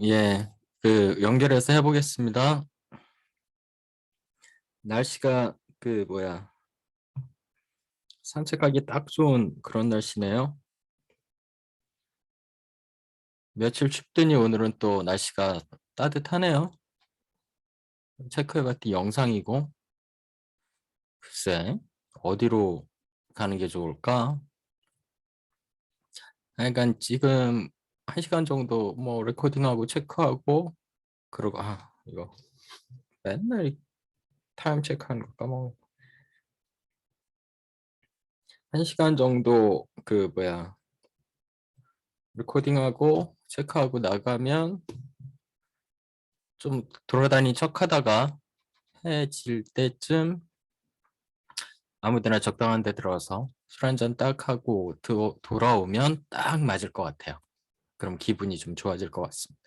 예, 연결해서 해보겠습니다. 날씨가 산책하기 딱 좋은 그런 날씨네요. 며칠 춥더니 오늘은 또 날씨가 따뜻하네요. 체크해봤더니 영상이고, 글쎄, 어디로 가는 게 좋을까? 그러니까 지금 1시간 정도 뭐 레코딩하고 체크하고, 그러고, 이거 맨날 이 타임 체크하는 거 까먹어. 1시간 정도 레코딩하고 체크하고 나가면 좀 돌아다닌 척하다가 해질 때쯤 아무데나 적당한 데 들어가서 술 한잔 딱 하고 돌아오면 딱 맞을 것 같아요. 그럼 기분이 좀 좋아질 것 같습니다.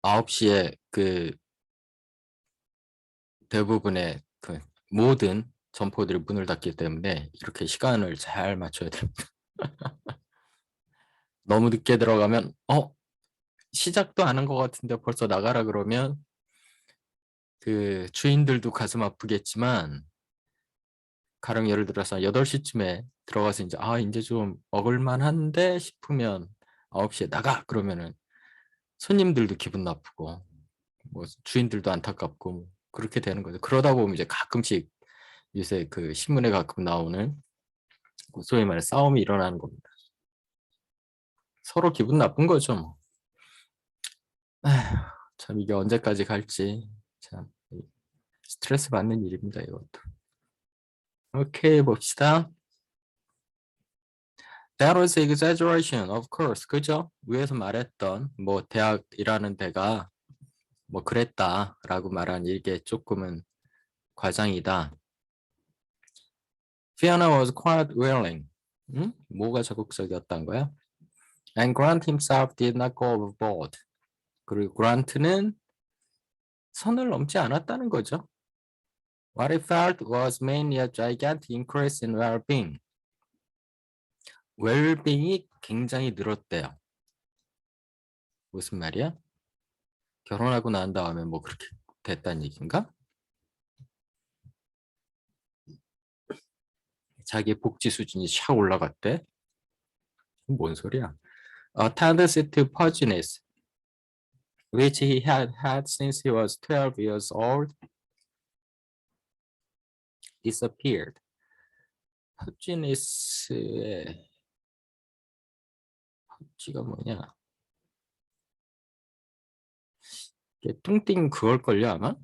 9시에 대부분의 모든 점포들이 문을 닫기 때문에 이렇게 시간을 잘 맞춰야 됩니다. 너무 늦게 들어가면 시작도 안 한 것 같은데 벌써 나가라 그러면 주인들도 가슴 아프겠지만, 가령 예를 들어서 8시쯤에 들어가서 이제 좀 먹을만한데 싶으면 9시에 나가 그러면은 손님들도 기분 나쁘고 뭐 주인들도 안타깝고 뭐 그렇게 되는 거죠. 그러다 보면 이제 가끔씩 요새 신문에 가끔 나오는 소위 말해 싸움이 일어나는 겁니다. 서로 기분 나쁜 거죠 뭐. 참 이게 언제까지 갈지 참 스트레스 받는 일입니다, 이것도. 오케이, 봅시다. That was exaggeration, of course. 그죠? 위에서 말했던 뭐 대학이라는 데가 뭐 그랬다라고 말한 이게 조금은 과장이다. Fiona was quite willing. 뭐가 적극적이었단 거야? And Grant himself did not go overboard. 그리고 그란트는 선을 넘지 않았다는 거죠. What he felt was mainly a gigantic increase in well-being. 웰빙이 굉장히 늘었대요. 무슨 말이야? 결혼하고 난 다음에 뭐 그렇게 됐다는 얘기인가? 자기 복지 수준이 샥 올라갔대? 뭔 소리야? A tendency to pudginess, which he had had since he was 12 years old, disappeared. pudginess의 pud지가 뭐냐? 이게 뚱띵 그걸걸요 아마?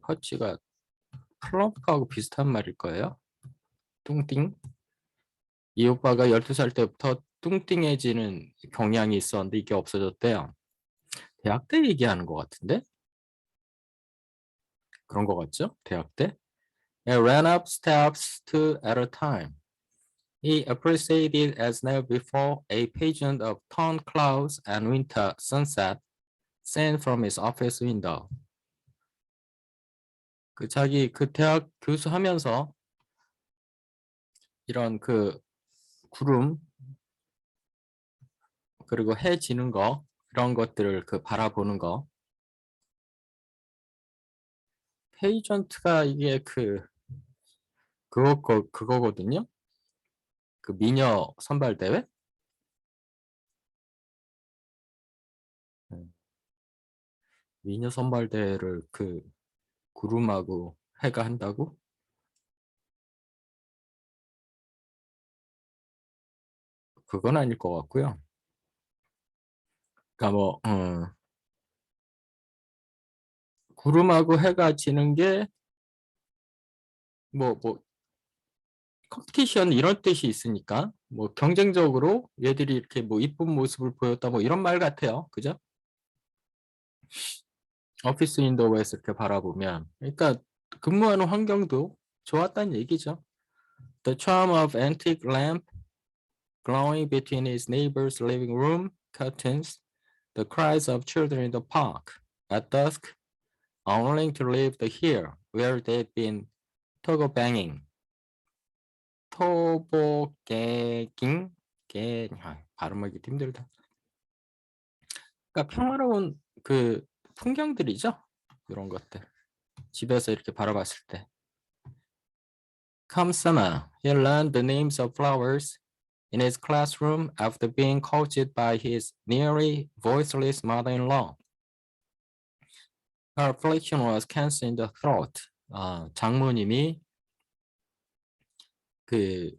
pud지가 플럼프하고 비슷한 말일 거예요. 뚱띵. 이 오빠가 12살 때부터 뚱띵해지는 경향이 있었는데 이게 없어졌대요. 대학 때 얘기하는 것 같은데? 그런 것 같죠? 대학 때? He ran up steps two at a time. He appreciated as never before a pageant of torn clouds and winter sunset seen from his office window. 자기 대학 교수 하면서 이런 구름 그리고 해 지는 거 이런 것들을 바라보는 거. 페이전트가 이게 그거거든요. 미녀 선발 대회? 미녀 선발 대회를 구름하고 해가 한다고? 그건 아닐 것 같고요. 그러니까 구름하고 해가 지는 게 뭐 컴피티션 이런 뜻이 있으니까 뭐 경쟁적으로 얘들이 이렇게 뭐 이쁜 모습을 보였다 뭐 이런 말 같아요. 그죠? 오피스 윈도우에서 이렇게 바라보면 그러니까 근무하는 환경도 좋았다는 얘기죠. The charm of antique lamp glowing between his neighbor's living room curtains, the cries of children in the park at dusk, unwilling to leave the hill where they'd been toggle-banging. 토보갱 발음하기 힘들다. 그러니까 평화로운 그 풍경들이죠. 이런 것들. 집에서 이렇게 바라봤을 때. Come summer, he learned the names of flowers in his classroom after being coached by his nearly voiceless mother-in-law. Her affliction was cancer in the throat. 장모님이 그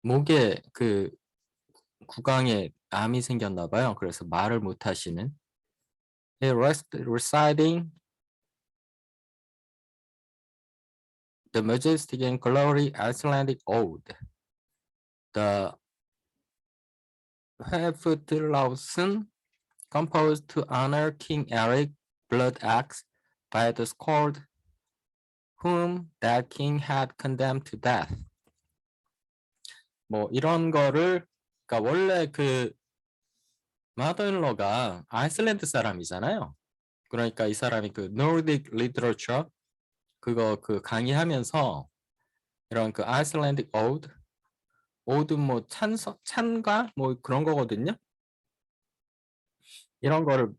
목에 그 구강에 암이 생겼나 봐요. 그래서 말을 못 하시는. He reciting the majestic and glory Icelandic ode. The Heftilausen, composed to honor King Eric Blood Axe by the Skald, whom that king had condemned to death. 뭐 이런 거를 그러니까 원래 그 마더인러가 아이슬란드 사람이잖아요. 그러니까 이 사람이 그 Nordic Literature 그거 그 강의하면서 이런 그 아이슬란드 오드 뭐 찬가 뭐 그런 거거든요. 이런 거를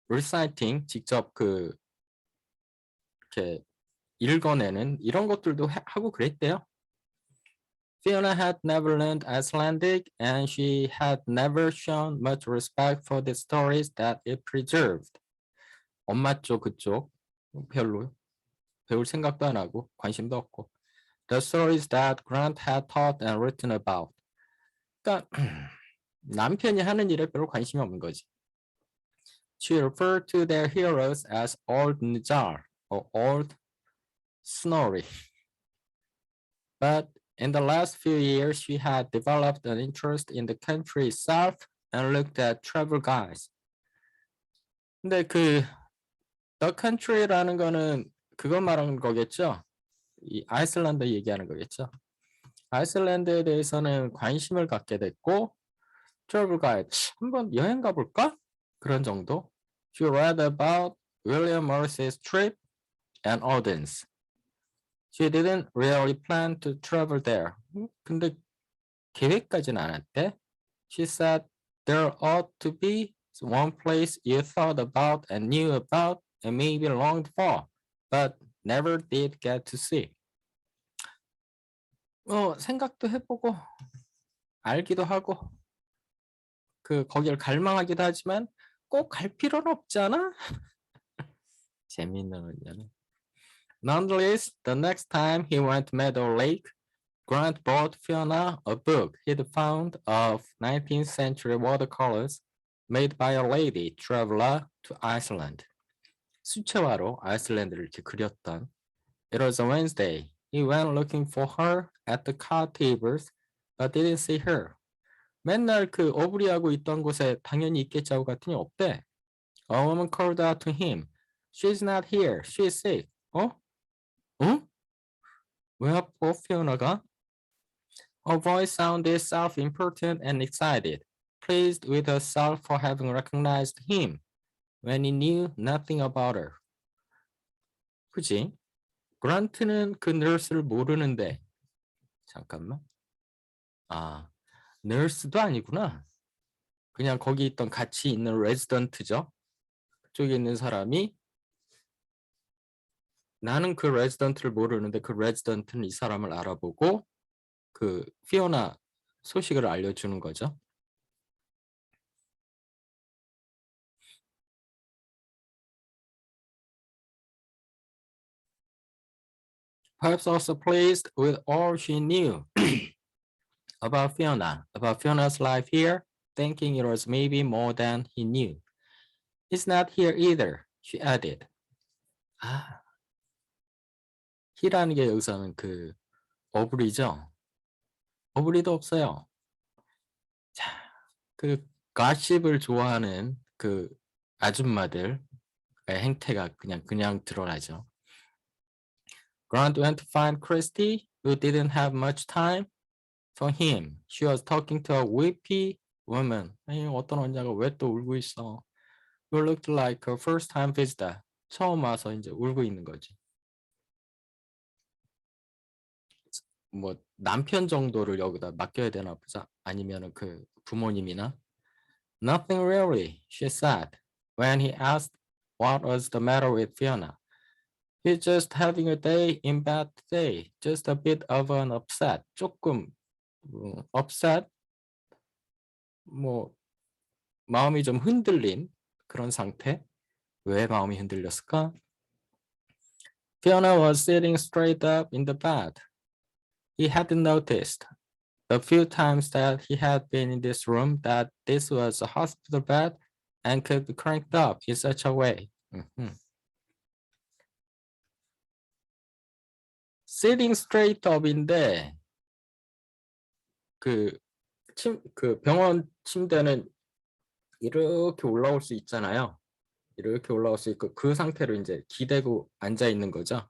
reciting 직접 그 이렇게 읽어내는 이런 것들도 하고 그랬대요. Fiona had never learned Icelandic and she had never shown much respect for the stories that it preserved. 엄마 쪽 그쪽 별로 배울 생각도 안 하고 관심도 없고. The stories that Grant had taught and written about. 그러니까 남편이 하는 일에 별로 관심이 없는 거지. She referred to their heroes as Old Njar or Old Snorri. But in the last few years, she had developed an interest in the country itself and looked at travel guides. 근데 그 The Country라는 거는 그거 말하는 거겠죠? 이 아이슬란드 얘기하는 거겠죠? 아이슬란드에 대해서는 관심을 갖게 됐고 트래블 가이드 한번 여행 가볼까? 그런 정도. She read about William Morris's trip and Odense. She didn't really plan to travel there. 근데 계획까지는 않았대. She said there ought to be one place you thought about and knew about and maybe longed for, but never did get to see. 생각도 해보고 알기도 하고 거기를 갈망하기도 하지만 꼭 갈 필요는 없잖아. 재미있는 의견은. Nonetheless, the next time he went to Meadow Lake, Grant brought Fiona a book he'd found of 19th century watercolors made by a lady traveler to Iceland. 수채화로 아이슬란드를 이렇게 그렸던. It was a Wednesday. He went looking for her at the card tables, but didn't see her. 맨날 그 어부리하고 있던 곳에 당연히 있겠지 하고 갔더니 없대. A woman called out to him. She's not here. She's sick. 어? 왜 아파, 피오나가? Her voice sounded self-important and excited, pleased with herself for having recognized him when he knew nothing about her. 그지? 그란트는 그 널스를 모르는데 잠깐만. 널스도 아니구나. 그냥 거기 있던 같이 있는 레지던트죠. 그쪽에 있는 사람이 나는 그 레지던트를 모르는데 그 레지던트는 이 사람을 알아보고 그 피오나 소식을 알려주는 거죠. Perhaps also pleased with all she knew about Fiona's life here, thinking it was maybe more than he knew. He's not here either, she added. he라는 게 여기서는 그 어불이죠. 어불이도 없어요. 자, 그 가십을 좋아하는 그 아줌마들의 행태가 그냥 드러나죠. Grant went to find Christy, who didn't have much time for him. She was talking to a weepy woman. 어떤 언니가 왜 또 울고 있어? Who looked like a first-time visitor. 처음 와서 이제 울고 있는 거지. 뭐 남편 정도를 여기다 맡겨야 되나 보자. 아니면은 그 부모님이나. Nothing really, she said, when he asked what was the matter with Fiona. He's just having a day in bed today. Just a bit of an upset. 조금 upset, 뭐 마음이 좀 흔들린 그런 상태. 왜 마음이 흔들렸을까? Fiona was sitting straight up in the bed. He hadn't noticed the few times that he had been in this room that this was a hospital bed and could be cranked up in such a way. Sitting straight up인데 그 병원 침대는 이렇게 올라올 수 있잖아요. 이렇게 올라올 수 있고 그 상태로 이제 기대고 앉아 있는 거죠.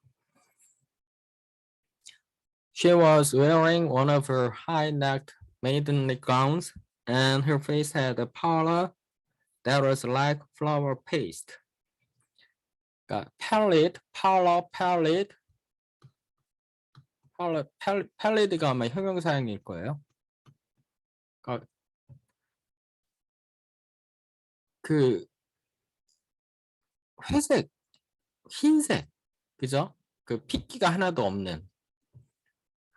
She was wearing one of her high-necked maidenly gowns, and her face had a pallor that was like flour paste. 그러니까 pallid가 아마 형용사형일 거예요. 그러니까 그 회색, 흰색, 그죠? 그 핏기가 하나도 없는.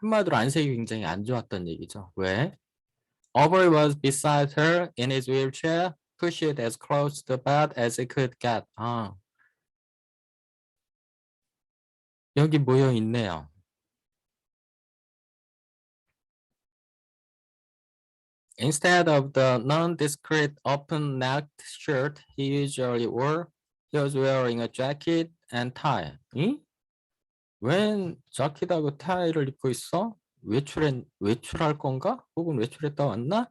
한마디로 안색이 굉장히 안 좋았던 얘기죠. 왜? Aubrey was beside her in his wheelchair, pushed as close to the bed as he could get. 아, 여기 모여 있네요. Instead of the nondescript open-necked shirt he usually wore, he was wearing a jacket and tie. 응? 웬 자켓하고 타이를 입고 있어? 외출할 건가? 혹은 외출했다 왔나?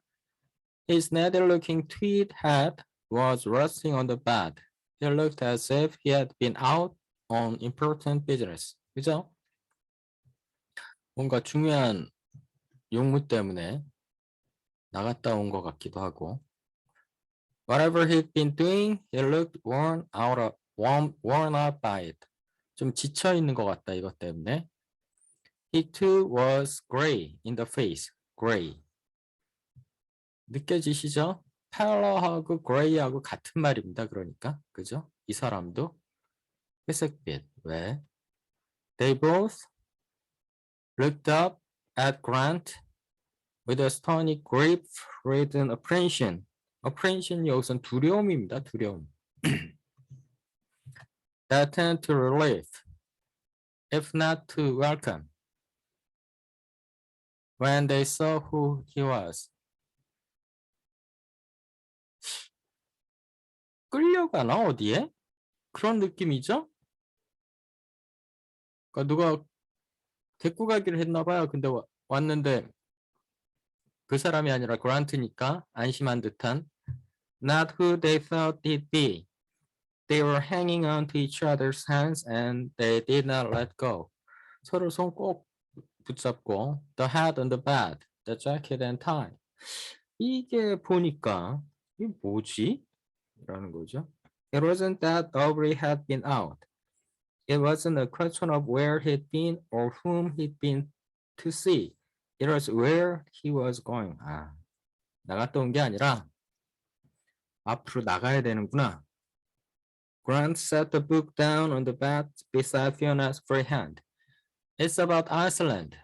His natty-looking tweed hat was resting on the bed. He looked as if he had been out on important business. 그죠? 뭔가 중요한 용무 때문에 나갔다 온 것 같기도 하고. Whatever he'd been doing, he looked worn out by it. 좀 지쳐 있는 것 같다 이것 때문에. He too was gray in the face. Gray. 느껴지시죠? pallor하고 gray하고 같은 말입니다. 그러니까 그죠? 이 사람도 회색빛. 왜? They both looked up at Grant with a stony grief-ridden apprehension. apprehension 여기서는 두려움입니다. 두려움. That turned to relief, if not to welcome. When they saw who he was. 끌려가나 어디에? 그런 느낌이죠? 그러니까 누가 데리고 가기를 했나 봐요. 근데 왔는데 그 사람이 아니라 그란트니까 안심한 듯한 Not who they thought it'd be. They were hanging on to each other's hands and they did not let go. 서로 손 꼭 붙잡고 The head on the bed, the jacket and tie. 이게 보니까 이게 뭐지? 라는 거죠. It wasn't that Aubrey had been out. It wasn't a question of where he'd been or whom he'd been to see. It was where he was going. 아, 나갔다 온 게 아니라 앞으로 나가야 되는구나. Grant set the book down on the bed beside Fiona's free hand. It's about Iceland.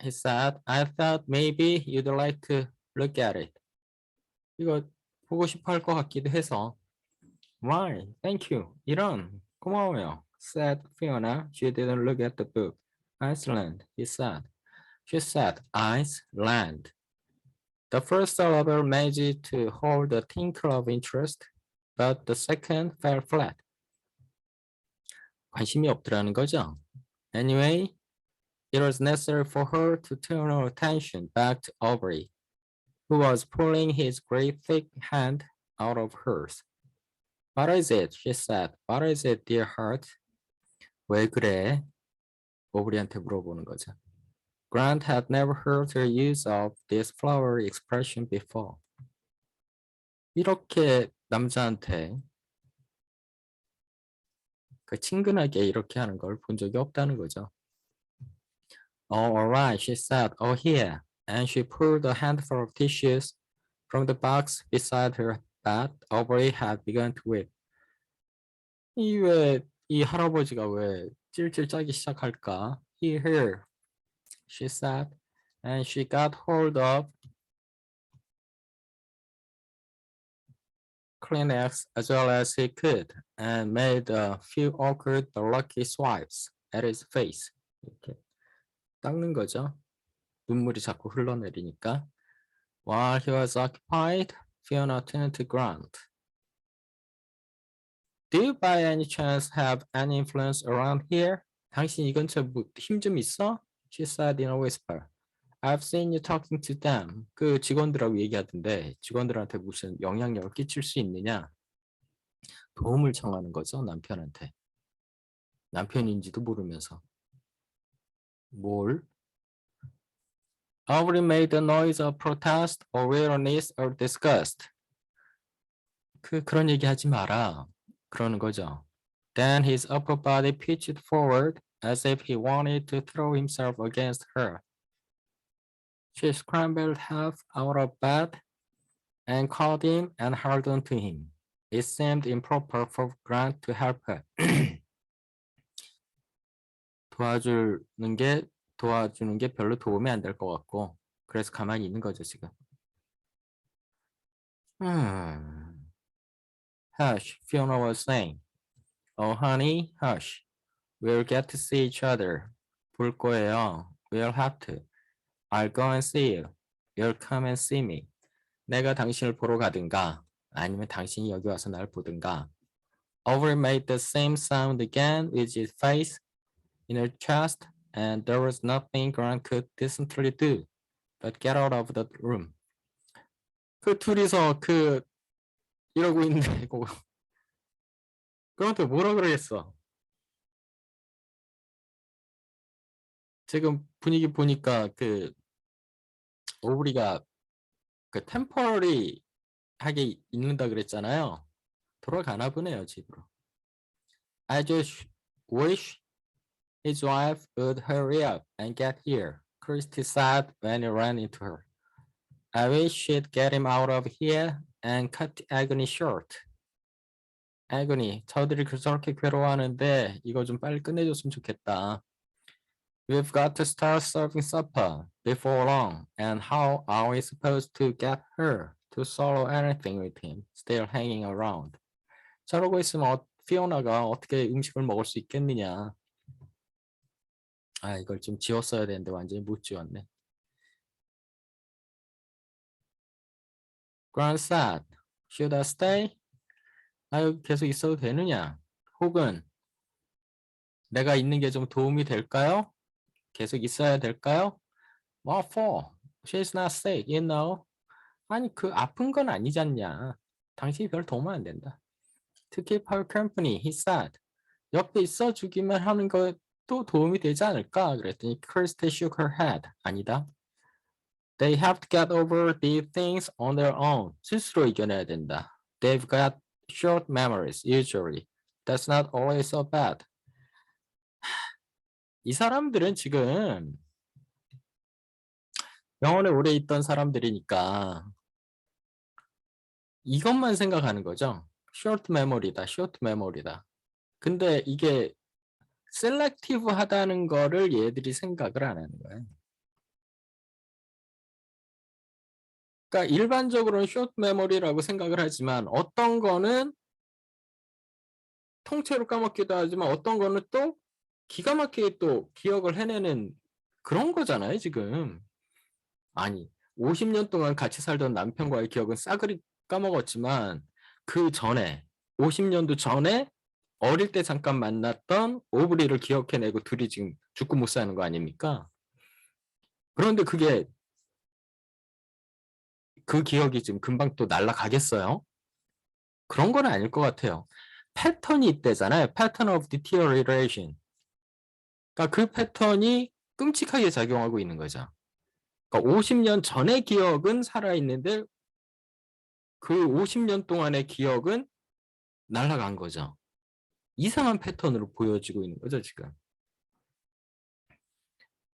He said, I thought maybe you'd like to look at it. 이거 보고 싶어 할 것 같기도 해서. Why? Thank you. 이런, 고마워요. Said Fiona. She didn't look at the book. Iceland, he said. She said, Iceland. The first syllable managed to hold a tinkle of interest, but the second fell flat. 관심이 없더라는 거죠. Anyway, it was necessary for her to turn her attention back to Aubrey, who was pulling his great thick hand out of hers. What is it? She said. What is it, dear heart? 왜 그래? 오브리한테 물어보는 거죠. Grant had never heard her use of this flowery expression before. 이렇게 남자한테 그 친근하게 이렇게 하는 걸 본 적이 없다는 거죠. Oh, all right, she said. Oh, here. And she pulled a handful of tissues From the box beside her bed, Aubrey had begun to weep. 이 할아버지가 왜 찔찔 짜기 시작할까? Here, she said, and she got hold of Kleenex as well as he could and made a few awkward but lucky swipes at his face. 이렇게 닦는 거죠. 눈물이 자꾸 흘러내리니까. While he was occupied, Fiona turned to Grant. Do you by any chance have any influence around here? 당신 이 근처에 힘 좀 있어? She said in a whisper. I've seen you talking to them. 그 직원들하고 얘기하던데 직원들한테 무슨 영향력을 끼칠 수 있느냐? 도움을 청하는 거죠, 남편한테. 남편인지도 모르면서. 뭘? Aubrey made a noise of protest or weariness or disgust. 그런 얘기 하지 마라. 그러는 거죠. Then his upper body pitched forward as if he wanted to throw himself against her. She scrambled half out of bed and caught him and held on to him. It seemed improper for Grant to help her. 도와주는 게 별로 도움이 안 될 것 같고, 그래서 가만히 있는 거죠, 지금. Hush, Fiona was saying. Oh, honey, hush. We'll get to see each other. 볼 거예요. We'll have to. I'll go and see you. You'll come and see me. 내가 당신을 보러 가든가, 아니면 당신이 여기 와서 날 보든가. Aubrey made the same sound again with his face in her chest, and there was nothing Grant could decently do but get out of the room. 그 둘이서 이러고 있는데 그한테 뭐라 그러겠어? 지금 분위기 보니까 오브리가 템퍼러리 하게 있는다 그랬잖아요. 돌아가나 보네요, 집으로. I just wish his wife would hurry up and get here, Christy said when he ran into her. I wish she'd get him out of here and cut the agony short. agony, 저들이 저렇게 괴로워하는데 이거 좀 빨리 끝내줬으면 좋겠다. We've got to start serving supper before long, and how are we supposed to get her to swallow anything with him still hanging around? 저러고 있으면 피오나가 어떻게 음식을 먹을 수 있겠느냐. 아, 이걸 좀 지웠어야 되는데 완전히 못 지웠네. Grant said, should I stay? 나 여기 계속 있어도 되느냐? 혹은 내가 있는 게 좀 도움이 될까요? 계속 있어야 될까요? What for? She's not sick, you know. 아니, 아픈 건 아니잖냐. 당신이 별 도움은 안 된다. To keep her company, he said. 옆에 있어 주기만 하는 것도 도움이 되지 않을까? 그랬더니 Kirsty shook her head. 아니다. They have to get over these things on their own. 스스로 이겨내야 된다. They've got short memories, usually. That's not always so bad. 이 사람들은 지금 병원에 오래 있던 사람들이니까 이것만 생각하는 거죠. short memory다, short memory다. 근데 이게 셀렉티브 하다는 거를 얘들이 생각을 안 하는 거예요. 그러니까 일반적으로는 short memory라고 생각을 하지만 어떤 거는 통째로 까먹기도 하지만 어떤 거는 또 기가 막히게 또 기억을 해내는 그런 거잖아요, 지금. 아니, 50년 동안 같이 살던 남편과의 기억은 싸그리 까먹었지만 그 전에 50년도 전에 어릴 때 잠깐 만났던 오브리를 기억해내고 둘이 지금 죽고 못 사는 거 아닙니까? 그런데 그 기억이 지금 금방 또 날아가겠어요? 그런 건 아닐 것 같아요. 패턴이 있대잖아요. Pattern of deterioration. 그러니까 그 패턴이 끔찍하게 작용하고 있는 거죠. 그러니까 50년 전의 기억은 살아있는데 그 50년 동안의 기억은 날아간 거죠. 이상한 패턴으로 보여지고 있는 거죠, 지금.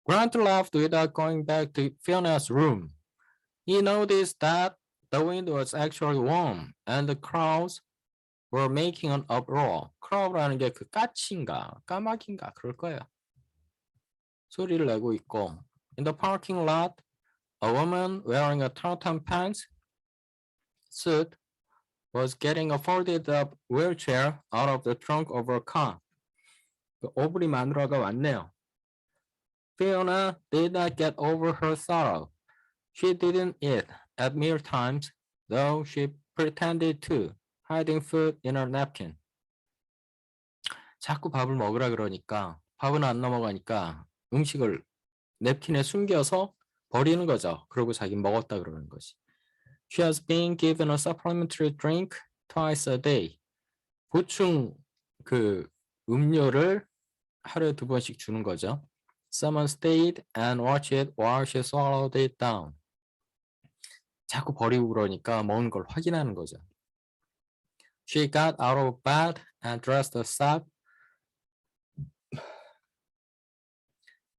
Grant laughed without going back to Fiona's room. He noticed that The wind was actually warm, and the crowds were making an uproar. crowd라는 게 그 까치인가 까마귀인가 그럴 거예요. 소리를 내고 있고. In the parking lot, a woman wearing a tartan pants suit was getting a folded up wheelchair out of the trunk of her car. 오브리 마누라가 왔네요. Fiona did not get over her sorrow. She didn't eat at meal times, though she pretended to, hiding food in her napkin. 자꾸 밥을 먹으라 그러니까 밥은 안 넘어가니까 음식을 냅킨에 숨겨서 버리는 거죠. 그러고 자기 먹었다 그러는 거지. She has been given a supplementary drink twice a day. 보충 그 음료를 하루에 2번씩 주는 거죠. Someone stayed and watched it while she swallowed it down. 자꾸 버리고 그러니까 먹는 걸 확인하는 거죠. She got out of bed and dressed herself.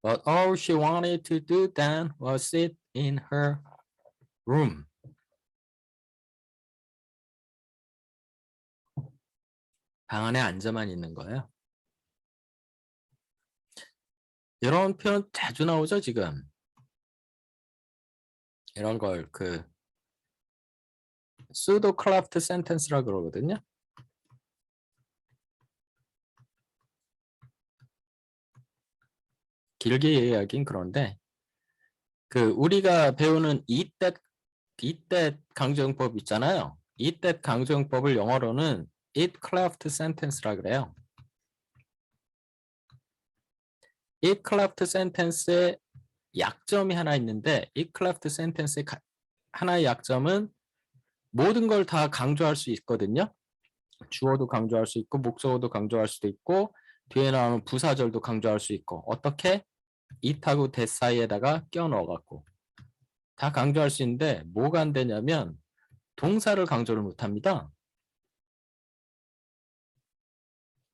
But all she wanted to do then was sit in her room. 방 안에 앉아만 있는 거예요. 이런 표현 자주 나오죠, 지금. 이런 걸 그 pseudo craft sentence라 그러거든요. 길게 이야기하긴 그런데 그 우리가 배우는 이때 강조용법 있잖아요. 이때 강조용법을 영어로는 it craft sentence라 그래요. it craft sentence의 약점이 하나 있는데 it craft sentence의 하나의 약점은 모든 걸 다 강조할 수 있거든요. 주어도 강조할 수 있고 목적어도 강조할 수도 있고 뒤에 나오는 부사절도 강조할 수 있고 어떻게? it하고 that 사이에다가 껴 넣어갖고 다 강조할 수 있는데 뭐가 안 되냐면 동사를 강조를 못합니다.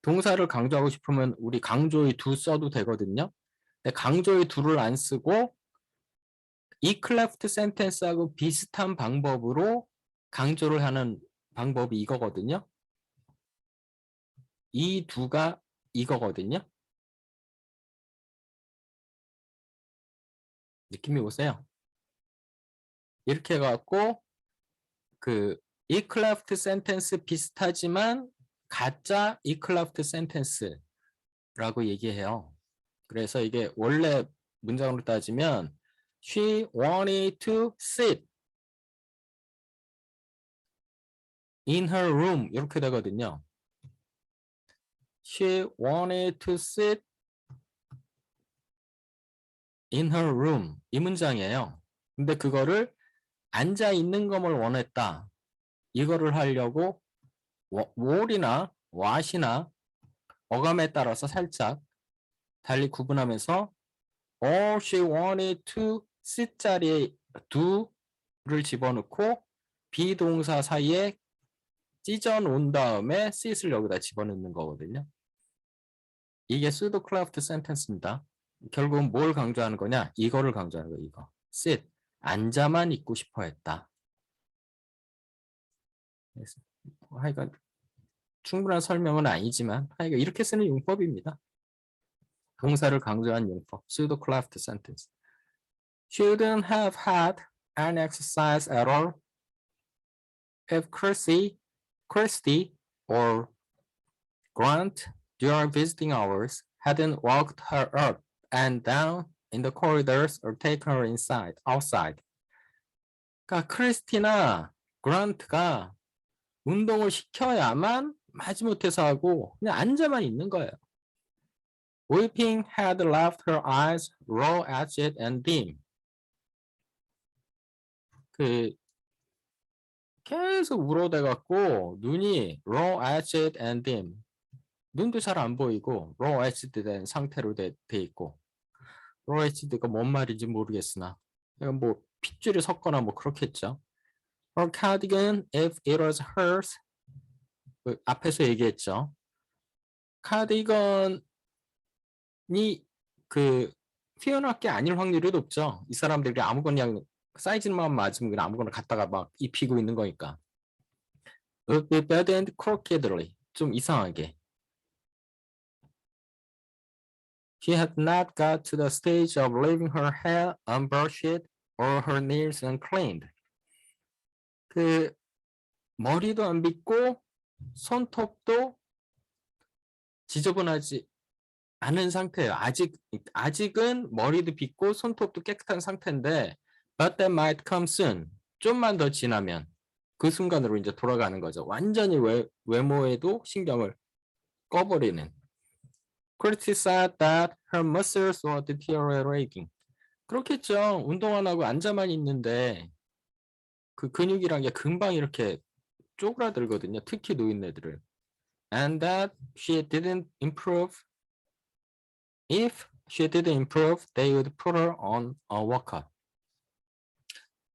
동사를 강조하고 싶으면 우리 강조의 두 써도 되거든요. 근데 강조의 두를 안 쓰고 이 클래프트 센텐스하고 비슷한 방법으로 강조를 하는 방법이 이거거든요. 이 두가 이거거든요. 느낌이 오세요? 이렇게 해갖고 그 이 클래프트 센텐스 비슷하지만 가짜 이 클래프트 센텐스라고 얘기해요. 그래서 이게 원래 문장으로 따지면 She wanted to sit in her room 이렇게 되거든요. She wanted to sit in her room 이 문장이에요. 근데 그거를 앉아 있는 것을 원했다. 이거를 하려고 what이나 what이나 어감에 따라서 살짝 달리 구분하면서 all she wanted to sit 자리에 do를 집어넣고 비동사 사이에 찢어 놓은 다음에 sit을 여기다 집어넣는 거거든요. 이게 pseudo craft sentence입니다. 결국은 뭘 강조하는 거냐? 이거를 강조하는 거예요. 이거. sit. 앉아만 있고 싶어 했다. 그래서 하여간 충분한 설명은 아니지만 하여간 이렇게 쓰는 용법입니다. 동사를 강조한 용법. pseudo craft sentence. Shouldn't have had an exercise at all if Christy or Grant during visiting hours hadn't walked her up and down in the corridors or taken her outside. 그러니까 크리스티나 그란트가 운동을 시켜야만 마지못해서 하고 그냥 앉아만 있는 거예요. Weeping had left her eyes raw-edged and dim. 그 계속 울어대갖고 눈이 raw-edged and dim. 눈도 잘 안 보이고 raw-edged 된 상태로 돼 있고 raw-edged가 뭔 말인지 모르겠으나 뭐 핏줄이 섞거나 뭐 그렇겠죠. Her cardigan, if it was hers, 그 앞에서 얘기했죠. 카디건이 그 피어나 게 아닐 확률이 높죠. 이 사람들이 아무거나 사이즈만 맞으면 그냥 아무거나 갖다가 막 입히고 있는 거니까. Would be bad and crookedly. 좀 이상하게. She had not got to the stage of leaving her hair unbrushed or her nails uncleaned. 그 머리도 안 빗고 손톱도 지저분하지 않은 상태예요. 아직은 머리도 빗고 손톱도 깨끗한 상태인데, but that might come soon. 좀만 더 지나면 그 순간으로 이제 돌아가는 거죠. 완전히 외모에도 신경을 꺼버리는. Christy said that her muscles were deteriorating. 그렇겠죠. 운동 안 하고 앉아만 있는데 그 근육이란 게 금방 이렇게 쪼그라들거든요. 특히 노인네들을. And that she didn't improve. If she didn't improve, they would put her on a walker.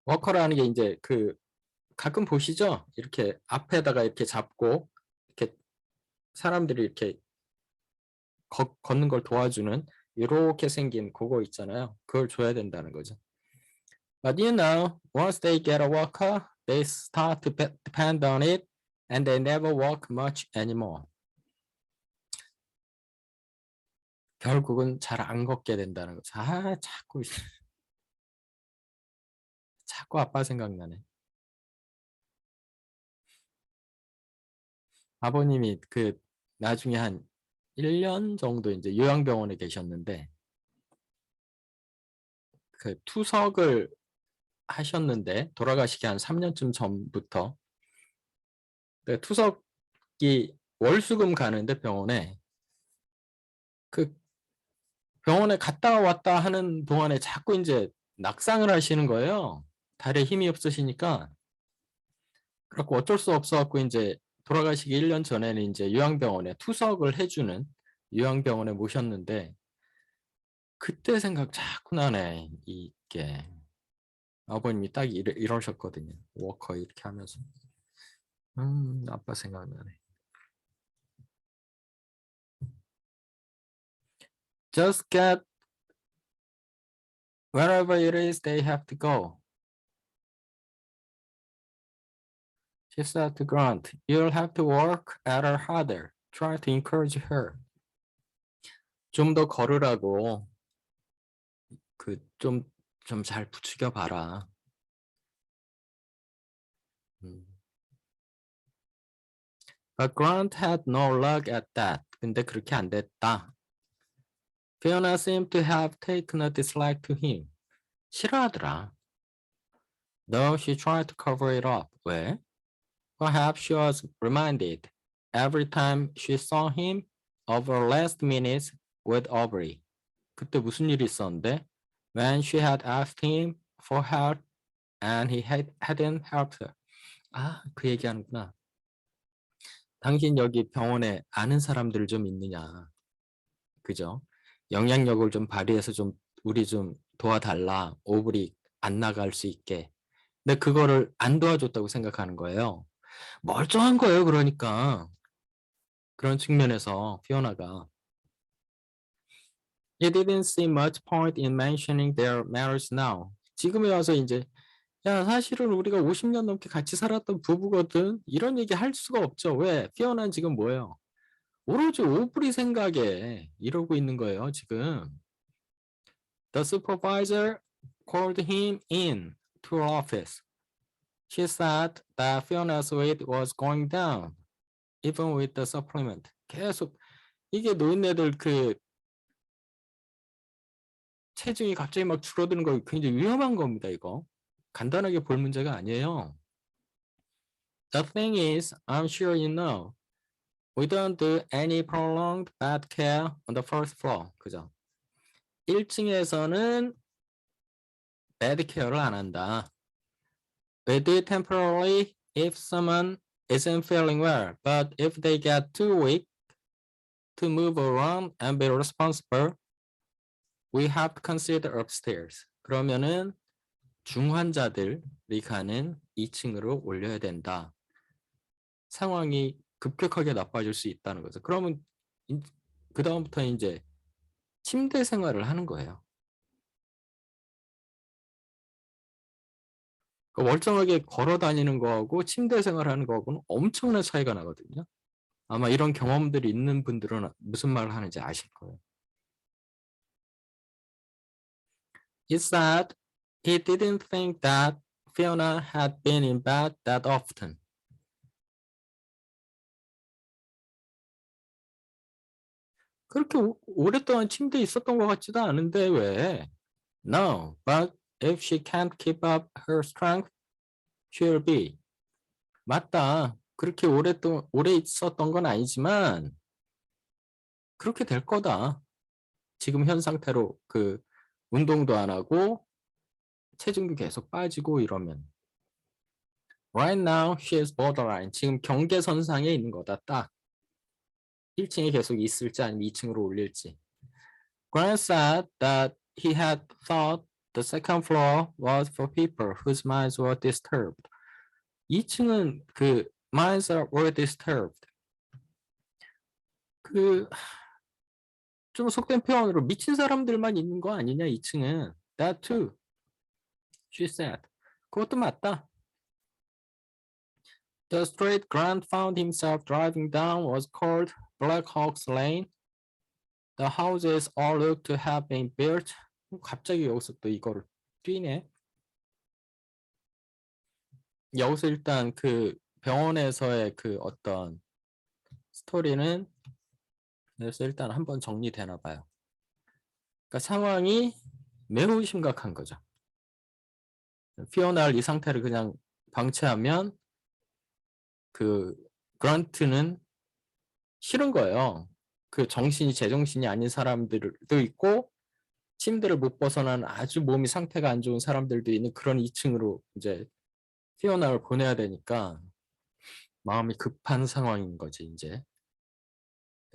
워커라는 게 이제 그 가끔 보시죠? 이렇게 앞에다가 이렇게 잡고 이렇게 사람들이 이렇게 걷는 걸 도와주는 이렇게 생긴 그거 있잖아요. 그걸 줘야 된다는 거죠. But you know, once they get a walker, they start to depend on it and they never walk much anymore. 결국은 잘 안 걷게 된다는 거죠. 아, 자꾸 아빠 생각나네. 아버님이 그 나중에 한 1년 정도 이제 요양병원에 계셨는데 그 투석을 하셨는데 돌아가시기 한 3년쯤 전부터 투석이 월수금 가는데 병원에 그 병원에 갔다 왔다 하는 동안에 자꾸 이제 낙상을 하시는 거예요. 다리에 힘이 없으시니까. 그래갖고 어쩔 수 없어갖고 이제 돌아가시기 1년 전에는 이제 요양병원에 투석을 해주는 요양병원에 모셨는데 그때 생각 자꾸 나네. 이게 아버님이 딱 이러셨거든요. 워커 이렇게 하면서. 아빠 생각나네. Just get wherever it is they have to go. She said to Grant, you'll have to work at her harder. Try to encourage her. 좀 더 걸으라고 그 좀 잘 부추겨 봐라. But Grant had no luck at that. 근데 그렇게 안 됐다. Fiona seemed to have taken a dislike to him. 싫어하더라. Though she tried to cover it up. 왜? Perhaps she was reminded every time she saw him of her last minutes with Aubrey. 그때 무슨 일이 있었는데? When she had asked him for help and he hadn't helped her. 아, 그 얘기하는구나. 당신 여기 병원에 아는 사람들 좀 있느냐. 그죠? 영향력을 좀 발휘해서 좀 우리 좀 도와달라. 오브리 안 나갈 수 있게. 근데 그거를 안 도와줬다고 생각하는 거예요. 멀쩡한 거예요. 그러니까. 그런 측면에서 피오나가 It didn't see much point in mentioning their marriage now. 지금에 와서 이제 야 사실은 우리가 50년 넘게 같이 살았던 부부거든. 이런 얘기 할 수가 없죠. 왜? 피오나는 지금 뭐예요? 오로지 오브리 생각에 이러고 있는 거예요. 지금. The supervisor called him in to her office. She said that Fiona's weight was going down, even with the supplement. 계속 이게 노인네들 그 체중이 갑자기 막 줄어드는 거 굉장히 위험한 겁니다. 이거 간단하게 볼 문제가 아니에요. The thing is, I'm sure you know, we don't do any prolonged bad care on the first floor. 그죠? 1층에서는 bad care를 안 한다. We do temporarily if someone isn't feeling well, but if they get too weak to move around and be responsible, we have to consider upstairs. 그러면은 중환자들이 가는 2층으로 올려야 된다. 상황이 급격하게 나빠질 수 있다는 거죠. 그러면 그 다음부터 이제 침대 생활을 하는 거예요. 멀쩡하게 걸어 다니는 거하고 침대 생활하는 거하고는 엄청난 차이가 나거든요. 아마 이런 경험들이 있는 분들은 무슨 말을 하는지 아실 거예요. He said he didn't think that Fiona had been in bed that often. 그렇게 오랫동안 침대에 있었던 것 같지도 않은데 왜? No, but if she can't keep up her strength, she'll be. 맞다. 그렇게 오래 있었던 건 아니지만 그렇게 될 거다. 지금 현 상태로 운동도 안 하고 체중도 계속 빠지고 이러면. Right now, she is borderline. 지금 경계선상에 있는 거다. 딱 1층에 계속 있을지 아니면 2층으로 올릴지. Grant said that he had thought the second floor was for people whose minds were disturbed. 2층은 minds were disturbed. 좀 속된 표현으로 미친 사람들만 있는 거 아니냐 2층은. That too, she said. 그것도 맞다. The street Grant found himself driving down was called Black Hawk's Lane. The houses all looked to have been built. 갑자기 여기서 또 이거를 뛰네. 여기서 일단 병원에서의 어떤 스토리는 그래서 일단 한번 정리되나 봐요. 그러니까 상황이 매우 심각한 거죠. 피오나를 이 상태를 그냥 방치하면 그란트는 싫은 거예요. 제정신이 아닌 사람들도 있고 침대를 못 벗어나는 아주 몸이 상태가 안 좋은 사람들도 있는 그런 2층으로 이제 피오나를 보내야 되니까 마음이 급한 상황인 거지 이제.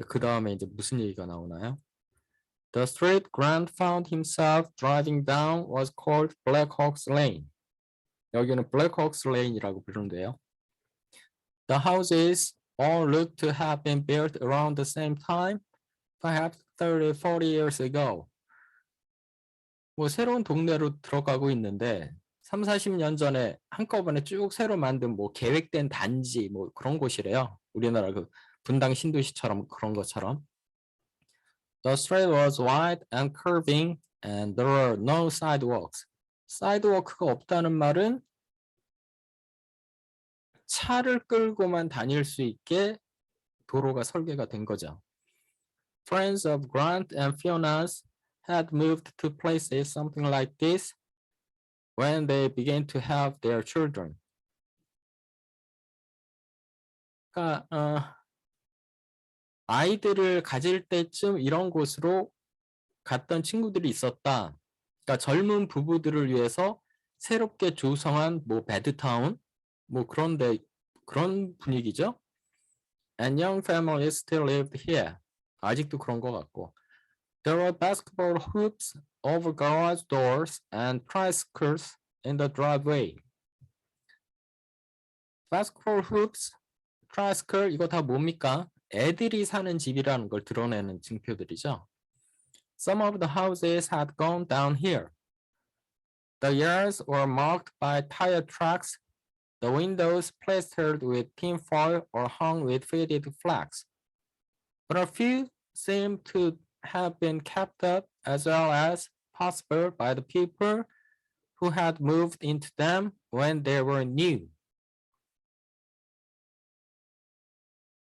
그 다음에 이제 무슨 얘기가 나오나요? The street Grant found himself driving down was called Black Hawk's Lane. 여기는 Black Hawk's Lane이라고 부르는데요. The houses all looked to have been built around the same time, perhaps 30, 40 years ago. 새로운 동네로 들어가고 있는데 3, 40년 전에 한꺼번에 쭉 새로 만든 계획된 단지 그런 곳이래요. 우리나라 분당 신도시처럼 그런 것처럼. The street was wide and curving and there were no sidewalks. 사이드워크가 없다는 말은 차를 끌고만 다닐 수 있게 도로가 설계가 된 거죠. Friends of Grant and Fiona's had moved to places something like this when they began to have their children. 그러니까 아이들을 가질 때쯤 이런 곳으로 갔던 친구들이 있었다. 그러니까 젊은 부부들을 위해서 새롭게 조성한 배드타운 그런 분위기죠. And young families still lived here. 아직도 그런 것 같고. There were basketball hoops over garage doors and tricycles in the driveway. Basketball hoops, tricycle 이거 다 뭡니까? 애들이 사는 집이라는 걸 드러내는 징표들이죠. Some of the houses had gone down here. The yards were marked by tire tracks, the windows plastered with tinfoil or hung with faded flags. But a few seemed to have been kept up as well as possible by the people who had moved into them when they were new.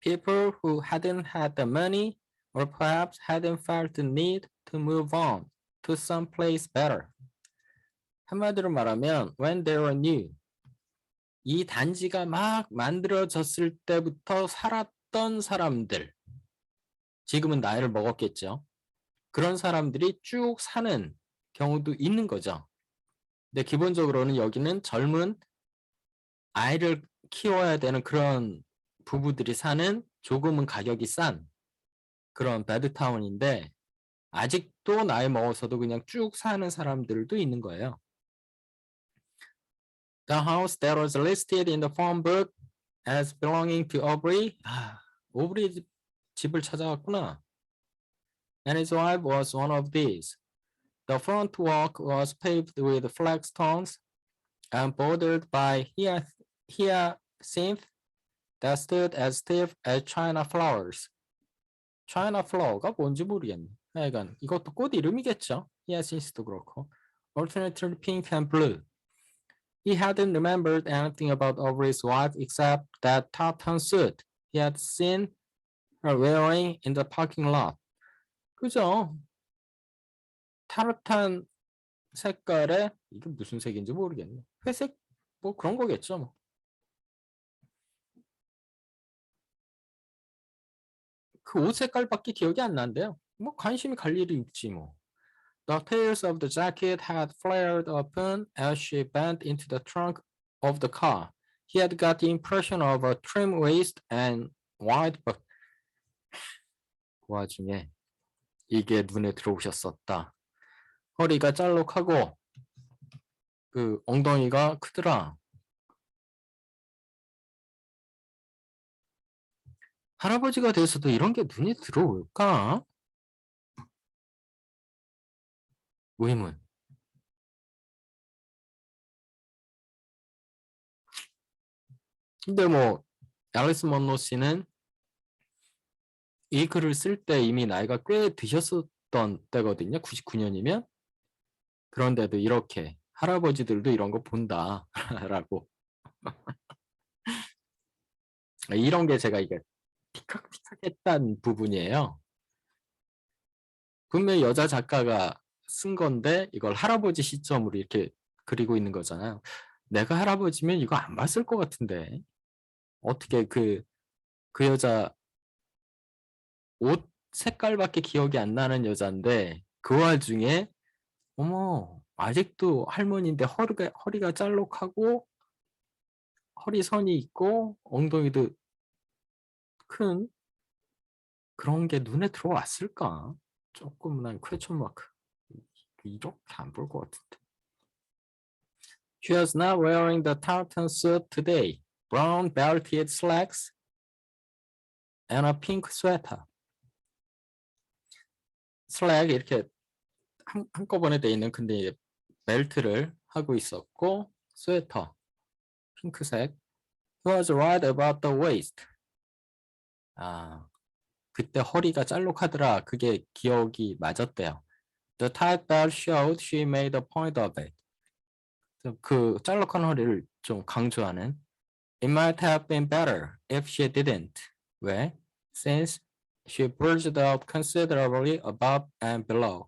People who hadn't had the money or perhaps hadn't felt the need to move on to someplace better. 한마디로 말하면 when they were new. 이 단지가 막 만들어졌을 때부터 살았던 사람들. 지금은 나이를 먹었겠죠. 그런 사람들이 쭉 사는 경우도 있는 거죠. 근데 기본적으로는 여기는 젊은 아이를 키워야 되는 그런 부부들이 사는 조금은 가격이 싼 그런 배드타운인데 아직도 나이 먹어서도 그냥 쭉 사는 사람들도 있는 거예요. The house that was listed in the phone book as belonging to Aubrey. 오브리 집을 찾아갔구나. And his wife was one of these. The front walk was paved with flagstones. and bothered by hyacinth that stood as stiff as China flowers. China flower가 뭔지 모르겠네. 하여간 이것도 꽃 이름이겠죠. hyacinth도 그렇고. Alternately pink and blue. He hadn't remembered anything about Aubrey's wife except that tartan suit he had seen her wearing in the parking lot. 그죠? 타르탄 색깔에 이게 무슨 색인지 모르겠네. 회색 뭐 그런 거겠죠. 뭐. 그 옷 색깔밖에 기억이 안 난대요. 뭐 관심이 갈 일이 있지 뭐. The tails of the jacket had flared open as she bent into the trunk of the car. He had got the impression of a trim waist and wide butt. 그 와중에 이게 눈에 들어오셨었다. 허리가 짤록하고 그 엉덩이가 크더라. 할아버지가 돼서도 이런 게 눈에 들어올까? 의문. 근데 뭐 앨리스 먼로 씨는 이 글을 쓸 때 이미 나이가 꽤 드셨었던 때거든요. 99년이면. 그런데도 이렇게 할아버지들도 이런 거 본다라고. 이런 게 제가 이게 티격태격했던 부분이에요. 분명히 여자 작가가 쓴 건데 이걸 할아버지 시점으로 이렇게 그리고 있는 거잖아요. 내가 할아버지면 이거 안 봤을 것 같은데 어떻게 그 여자 옷 색깔밖에 기억이 안 나는 여잔데 그 와중에 어머 아직도 할머니인데 허리가 짤록하고 허리선이 있고 엉덩이도 큰 그런 게 눈에 들어왔을까? 조금 난 퀘스천 마크. 이렇게 안 볼 것 같은데. She was not wearing the tartan suit today. Brown belted slacks and a pink sweater. 슬랙 이렇게 한꺼번에 돼 있는 근데 벨트를 하고 있었고 스웨터 핑크색. He was right about the waist. 아 그때 허리가 짤록하더라. 그게 기억이 맞았대요. The tight belt showed she made a point of it. 그 짤록한 허리를 좀 강조하는. It might have been better if she didn't. 왜? Since she bulged out considerably above and below.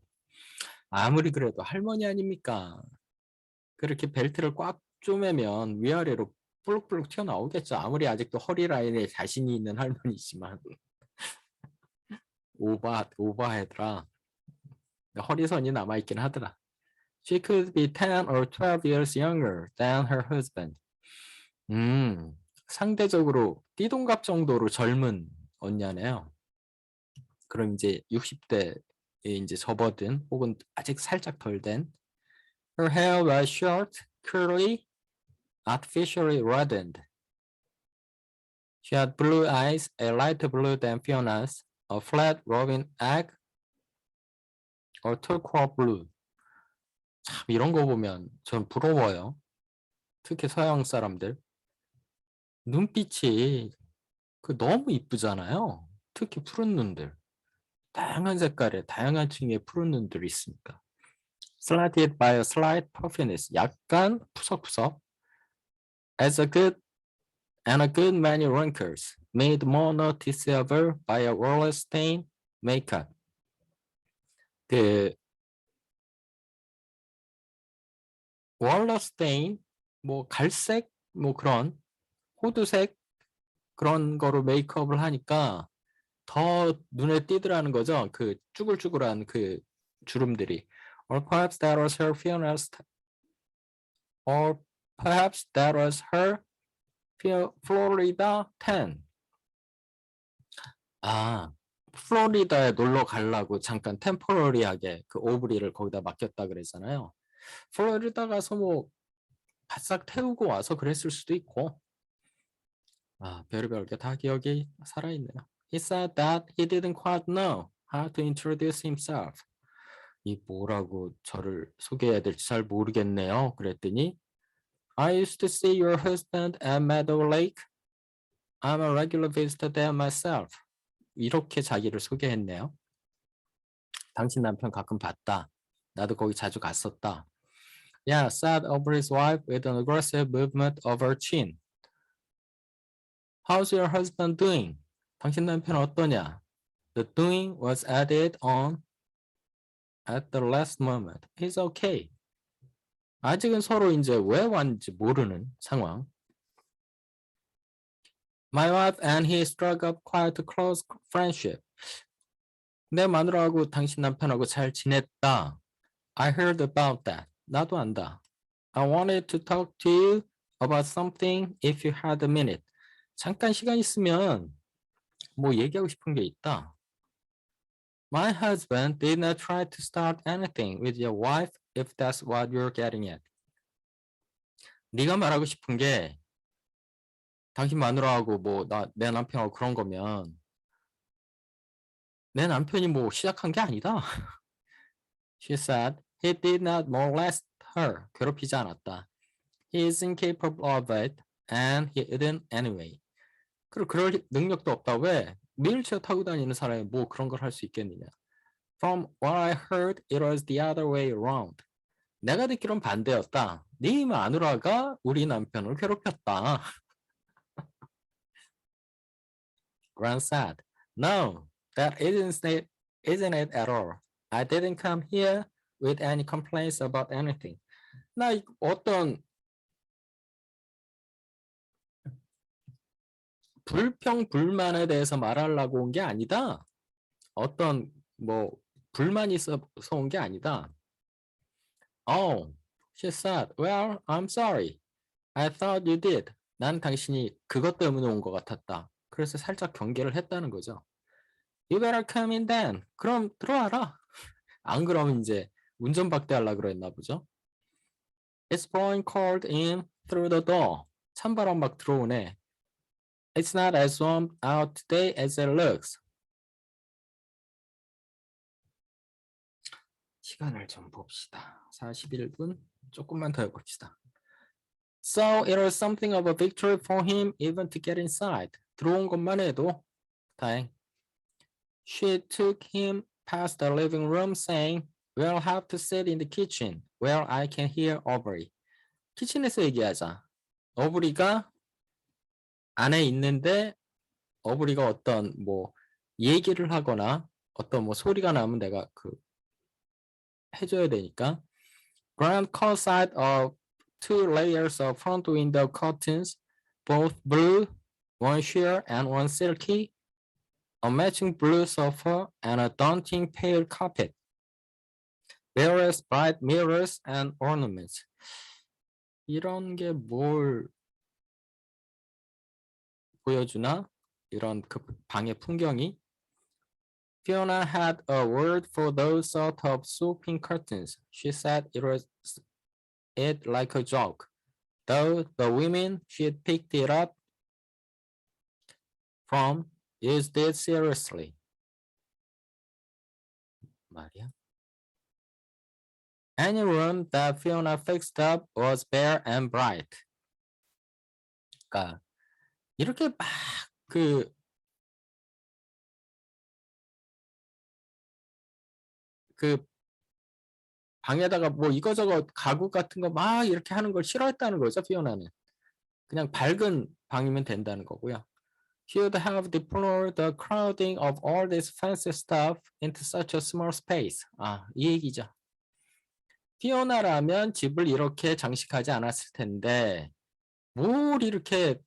아무리 그래도 할머니 아닙니까? 그렇게 벨트를 꽉 쪼매면 위아래로 불룩불룩 튀어나오겠죠. 아무리 아직도 허리 라인에 자신이 있는 할머니지만. 오버하더라. 허리선이 남아있긴 하더라. She could be 10 or 12 years younger than her husband. 상대적으로 띠동갑 정도로 젊은 언냐네요. 그럼 이제 60대에 이제 접어든 혹은 아직 살짝 덜 된. Her hair was short, curly, artificially reddened. She had blue eyes, a lighter blue than Fiona's, a flat robin egg, or turquoise blue. 참 이런 거 보면 전 부러워요. 특히 서양 사람들. 눈빛이 너무 이쁘잖아요. 특히 푸른 눈들. 다양한 색깔의 다양한 층의 푸른 눈들이 있으니까. Slanted by a slight puffiness. 약간 푸석푸석. As a good many wrinkles, made more noticeable by a roller stain makeup. 그 roller stain, 뭐 갈색, 뭐 그런 호두색 그런 거로 메이크업을 하니까 더 눈에 띄더라는 거죠. 그 쭈글쭈글한 그 주름들이. Or perhaps that was her Florida tan. 아, 플로리다에 놀러 가려고 잠깐 템포러리하게 그 오브리를 거기다 맡겼다 그랬잖아요. 플로리다 가서 뭐 바싹 태우고 와서 그랬을 수도 있고. 별의별 게 다 기억이 살아있네요. He said that he didn't quite know how to introduce himself. 이 뭐라고 저를 소개해야 될지 잘 모르겠네요. 그랬더니 I used to see your husband at Meadow Lake. I'm a regular visitor there myself. 이렇게 자기를 소개했네요. 당신 남편 가끔 봤다. 나도 거기 자주 갔었다. Yeah, said Aubrey's wife with an aggressive movement of her chin. How's your husband doing? 당신 남편 어떠냐? The doing was added on at the last moment. He's okay. 아직은 서로 이제 왜 왔는지 모르는 상황. My wife and he struck up quite a close friendship. 내 마누라하고 당신 남편하고 잘 지냈다. I heard about that. 나도 안다. I wanted to talk to you about something if you had a minute. 잠깐 시간 있으면 뭐 얘기하고 싶은 게 있다. My husband did not try to start anything with your wife if that's what you're getting at. 네가 말하고 싶은 게 당신 마누라하고 뭐 내 남편하고 그런 거면 내 남편이 뭐 시작한 게 아니다. She said he did not molest her. 괴롭히지 않았다. He is incapable of it and he didn't anyway. 그리고 그럴 능력도 없다. 왜? 휠체어 타고 다니는 사람이 뭐 그런 걸 할 수 있겠느냐. From what I heard, it was the other way around. 내가 듣기론 반대였다. 네 마누라가 우리 남편을 괴롭혔다. Grant said, no, that isn't it at all. I didn't come here with any complaints about anything. 나 어떤 불평불만에 대해서 말하려고 온 게 아니다. 어떤 뭐 불만이 있어서 온 게 아니다. Oh, she said, well, I'm sorry. I thought you did. 난 당신이 그것 때문에 온 것 같았다. 그래서 살짝 경계를 했다는 거죠. You better come in then. 그럼 들어와라. 안 그러면 이제 운전박대하려고 그랬나 보죠. It's blowing cold in through the door. 찬바람 막 들어오네. It's not as warm out today as it looks. 시간을 좀 봅시다. 41분 조금만 더 해봅시다. So it was something of a victory for him even to get inside. 들어온 것만 해도 다행. She took him past the living room saying, we'll have to sit in the kitchen where I can hear Aubrey. 키친에서 얘기하자. 어브리가 안에 있는데 어브리가 어떤 뭐 얘기를 하거나 어떤 뭐 소리가 나면 내가 그 해줘야 되니까. Grant caught sight of 2 layers of front window curtains, both blue, one sheer and one silky, a matching blue sofa, and a daunting pale carpet, various bright mirrors and ornaments. 이런 게 뭘 보여주나? 이런 그 방의 풍경이. Fiona had a word for those sort of swooping curtains. She said it was like a joke. Though the women she had picked it up from used it seriously. 말이야. Any room that Fiona fixed up was bare and bright. 그러니까 이렇게 막 그 방에다가 뭐 이거저거 가구 같은 거 막 이렇게 하는 걸 싫어했다는 거죠, 피오나는. 그냥 밝은 방이면 된다는 거고요. She would have deplored the crowding of all this fancy stuff into such a small space. 이 얘기죠. 피오나라면 집을 이렇게 장식하지 않았을 텐데 뭘 이렇게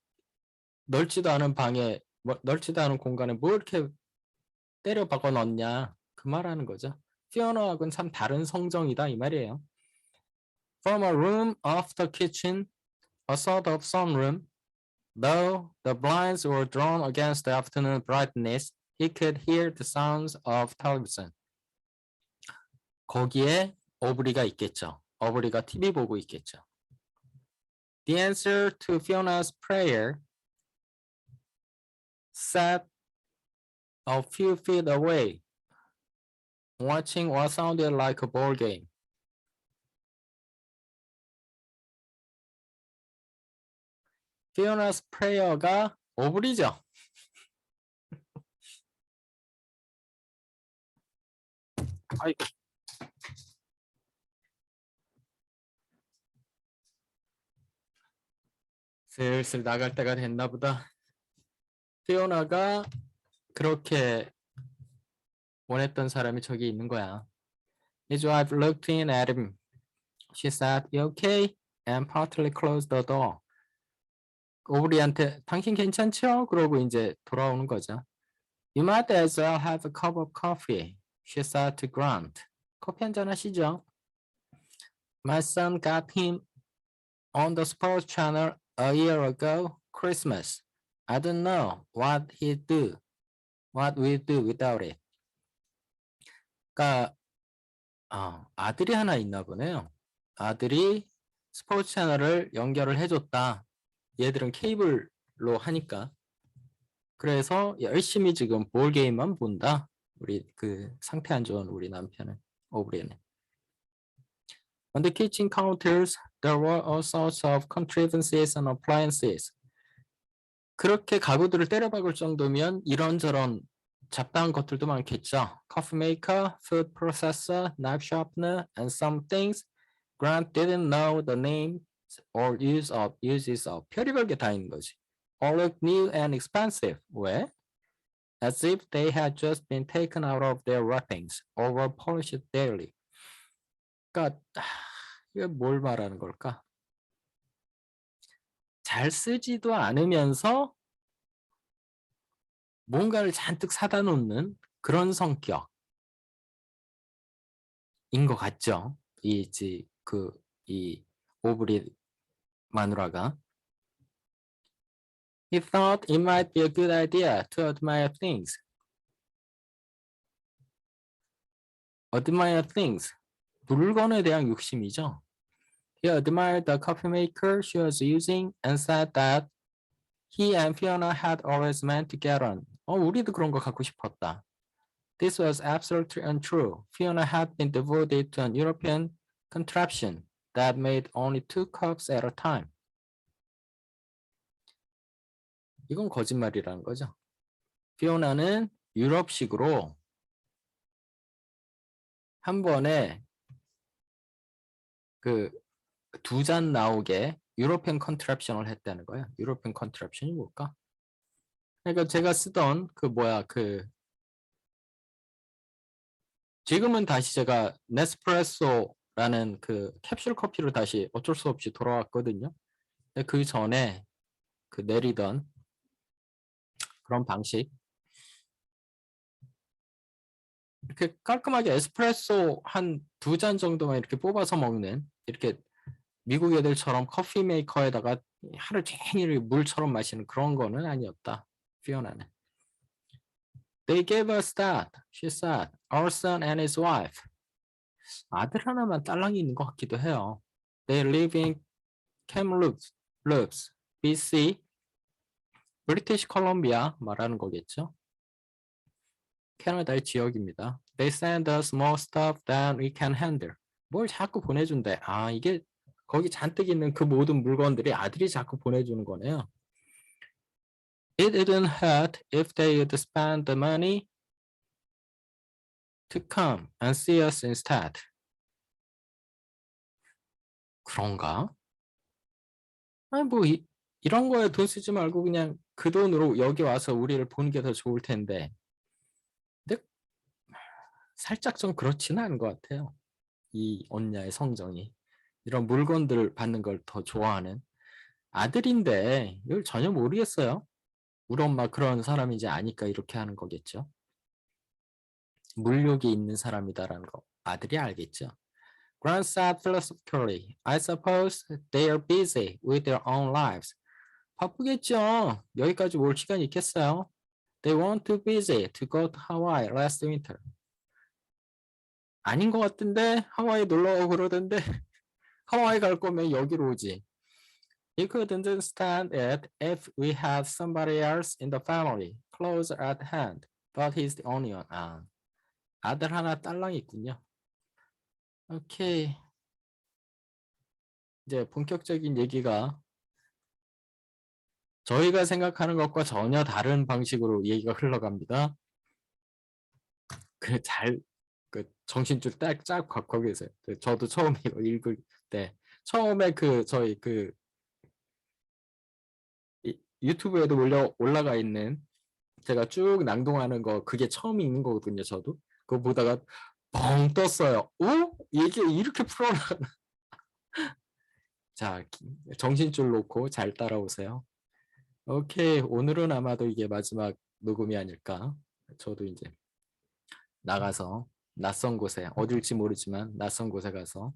넓지도 않은 방에, 넓지도 않은 공간에 뭘 이렇게 때려 박아 넣냐 그 말하는 거죠. 피오나하고는 참 다른 성정이다 이 말이에요. From a room off the kitchen, a sort of sunroom, though the blinds were drawn against the afternoon brightness, he could hear the sounds of television. 거기에 어브리가 있겠죠. 어브리가 TV 보고 있겠죠. The answer to Fiona's prayer sat a few feet away, watching what sounded like a ball game. Fiona's prayer가 오브리죠. 아이고. 슬슬 나갈 때가 됐나 보다. 피오나가 그렇게 원했던 사람이 저기 있는 거야. His wife looked in at him. She said, "You okay?" and partly closed the door. 오브리한테 당신 괜찮죠? 그러고 이제 돌아오는 거죠. You might as well have a cup of coffee, she said to Grant. 커피 한잔 하시죠. My son got him on the sports channel a year ago, Christmas. I don't know what we do without it. 그러니까 아들이 하나 있나 보네요. 아들이 스포츠 채널을 연결을 해줬다. 얘들은 케이블로 하니까. 그래서 열심히 지금 볼 게임만 본다. 우리 그 상태 안 좋은 우리 남편은 오브리는. On the kitchen counters, there were all sorts of contrivances and appliances. 그렇게 가구들을 때려박을 정도면 이런저런 잡다한 것들도 많겠죠. Coffee maker, food processor, knife sharpener, and some things Grant didn't know the names or uses of. 별의별 게 다 있는 거지. All look new and expensive. 왜? As if they had just been taken out of their wrappings or were polished daily. 그러니까 이게 뭘 말하는 걸까? 잘 쓰지도 않으면서 뭔가를 잔뜩 사다 놓는 그런 성격인 것 같죠. 이 오브리 마누라가. He thought it might be a good idea to admire things. Admire things. 물건에 대한 욕심이죠. He admired the coffee maker she was using and said that he and Fiona had always meant to get on. 우리도 그런 거 갖고 싶었다. This was absolutely untrue. Fiona had been devoted to an European contraption that made only 2 cups at a time. 이건 거짓말이라는 거죠. 피오나는 유럽식으로 한 번에 그 2잔 나오게 유로피안 컨트랩션을 했다는 거예요. 유로피안 컨트랩션이 뭘까? 그러니까 제가 쓰던 지금은 다시 제가 네스프레소라는 그 캡슐 커피로 다시 어쩔 수 없이 돌아왔거든요. 근데 그 전에 그 내리던 그런 방식. 이렇게 깔끔하게 에스프레소 한 2잔 정도만 이렇게 뽑아서 먹는, 이렇게 미국 애들처럼 커피 메이커에다가 하루 종일 물처럼 마시는 그런 거는 아니었다. 피오나는. They gave us that, she said. Our son and his wife. 아들 하나만 딸랑이 있는 것 같기도 해요. They live in Kamloops, BC, 브리티시 콜롬비아 말하는 거겠죠. 캐나다의 지역입니다. They send us more stuff than we can handle. 뭘 자꾸 보내준대. 이게 거기 잔뜩 있는 그 모든 물건들이 아들이 자꾸 보내주는 거네요. It wouldn't hurt if they would spend the money to come and see us instead. 그런가? 이런 거에 돈 쓰지 말고 그냥 그 돈으로 여기 와서 우리를 보는 게 더 좋을 텐데. 근데 살짝 좀 그렇지는 않은 것 같아요. 이 언니의 성정이. 이런 물건들을 받는 걸 더 좋아하는 아들인데 이걸 전혀 모르겠어요. 우리 엄마 그런 사람이지 아니까 이렇게 하는 거겠죠. 물욕이 있는 사람이다라는 거 아들이 알겠죠. Grant said philosophically, I suppose they are busy with their own lives. 바쁘겠죠. 여기까지 올 시간이 있겠어요. They weren't too busy to go to Hawaii last winter. 아닌 것 같은데 하와이 놀러 가고 그러던데 하와이 갈 거면 여기로 오지. He couldn't stand it if we had somebody else in the family closer at hand, but he's the only one. 아들 하나 딸랑이 있군요. 오케이. 이제 본격적인 얘기가 저희가 생각하는 것과 전혀 다른 방식으로 얘기가 흘러갑니다. 그 정신줄 딱 잡고 거기 계세요. 저도 처음에 이거 읽을 때 처음에 저희 유튜브에도 올라가 있는 제가 쭉 낭독하는 거 그게 처음 읽는 거거든요. 저도 그거 보다가 뻥 떴어요. 이게 이렇게 풀어나가나. 자, 정신줄 놓고 잘 따라오세요. 오케이, 오늘은 아마도 이게 마지막 녹음이 아닐까. 저도 이제 나가서 낯선 곳에 어딜지 모르지만 낯선 곳에 가서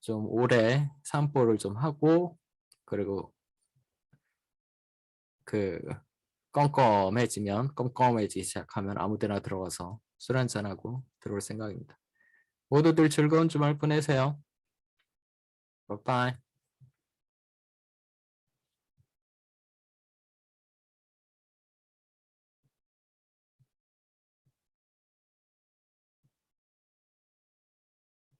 좀 오래 산보를 좀 하고 그리고 껌껌해지기 시작하면 아무데나 들어가서 술 한잔하고 들어올 생각입니다. 모두들 즐거운 주말 보내세요. 바이바이.